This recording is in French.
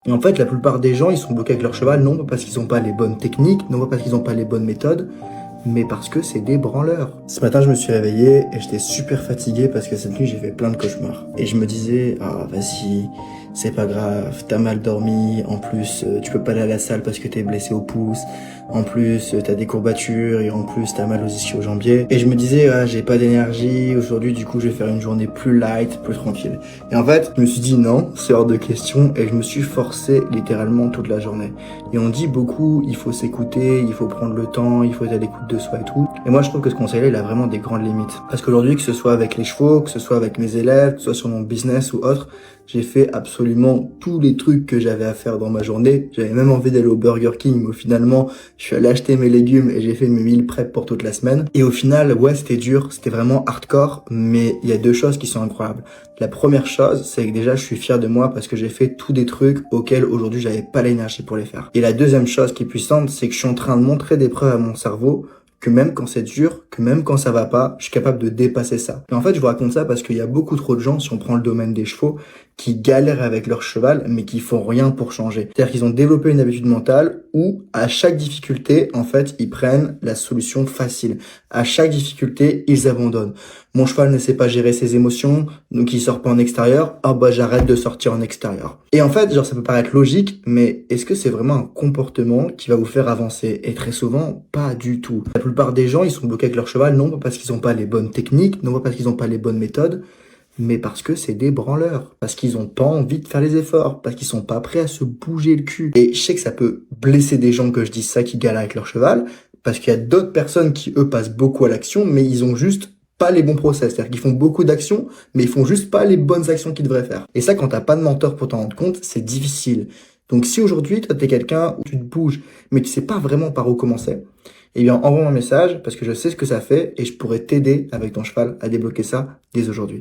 Et en fait, la plupart des gens, ils sont bloqués avec leur cheval, non pas parce qu'ils n'ont pas les bonnes techniques, non pas parce qu'ils n'ont pas les bonnes méthodes, mais parce que c'est des branleurs. Ce matin, je me suis réveillé et j'étais super fatigué parce que cette nuit, j'ai fait plein de cauchemars. Et je me disais, ah, vas-y, c'est pas grave, t'as mal dormi, en plus, tu peux pas aller à la salle parce que t'es blessé au pouce, en plus, t'as des courbatures et en plus, t'as mal aux ischio-jambiers. Et je me disais, ah, j'ai pas d'énergie, aujourd'hui, du coup, je vais faire une journée plus light, plus tranquille. Et en fait, je me suis dit non, c'est hors de question et je me suis forcé littéralement toute la journée. Et on dit beaucoup, il faut s'écouter, il faut prendre le temps, il faut être à l'écoute de soi et tout. Et moi, je trouve que ce conseil-là, il a vraiment des grandes limites. Parce qu'aujourd'hui, que ce soit avec les chevaux, que ce soit avec mes élèves, que ce soit sur mon business ou autre, j'ai fait absolument tous les trucs que j'avais à faire dans ma journée. J'avais même envie d'aller au Burger King, mais finalement, je suis allé acheter mes légumes et j'ai fait mes meal prep pour toute la semaine. Et au final, ouais, c'était dur, c'était vraiment hardcore, mais il y a deux choses qui sont incroyables. La première chose, c'est que déjà, je suis fier de moi parce que j'ai fait tous des trucs auxquels aujourd'hui, j'avais pas l'énergie pour les faire. Et la deuxième chose qui est puissante, c'est que je suis en train de montrer des preuves à mon cerveau que même quand c'est dur, que même quand ça va pas, je suis capable de dépasser ça. Et en fait, je vous raconte ça parce qu'il y a beaucoup trop de gens, si on prend le domaine des chevaux, qui galèrent avec leur cheval, mais qui font rien pour changer. C'est-à-dire qu'ils ont développé une habitude mentale où, à chaque difficulté, en fait, ils prennent la solution facile. À chaque difficulté, ils abandonnent. Mon cheval ne sait pas gérer ses émotions, donc il sort pas en extérieur. Ah bah, j'arrête de sortir en extérieur. Et en fait, genre, ça peut paraître logique, mais est-ce que c'est vraiment un comportement qui va vous faire avancer? Et très souvent, pas du tout. La plupart des gens, ils sont bloqués avec leur cheval, non pas parce qu'ils n'ont pas les bonnes techniques, non pas parce qu'ils n'ont pas les bonnes méthodes, mais parce que c'est des branleurs, parce qu'ils ont pas envie de faire les efforts, parce qu'ils sont pas prêts à se bouger le cul. Et je sais que ça peut blesser des gens que je dise ça qui galèrent avec leur cheval, parce qu'il y a d'autres personnes qui, eux, passent beaucoup à l'action, mais ils ont juste pas les bons process. C'est-à-dire qu'ils font beaucoup d'actions, mais ils font juste pas les bonnes actions qu'ils devraient faire. Et ça, quand t'as pas de mentor pour t'en rendre compte, c'est difficile. Donc si aujourd'hui, toi, t'es quelqu'un où tu te bouges, mais tu sais pas vraiment par où commencer, eh bien, envoie-moi un message, parce que je sais ce que ça fait, et je pourrais t'aider avec ton cheval à débloquer ça dès aujourd'hui.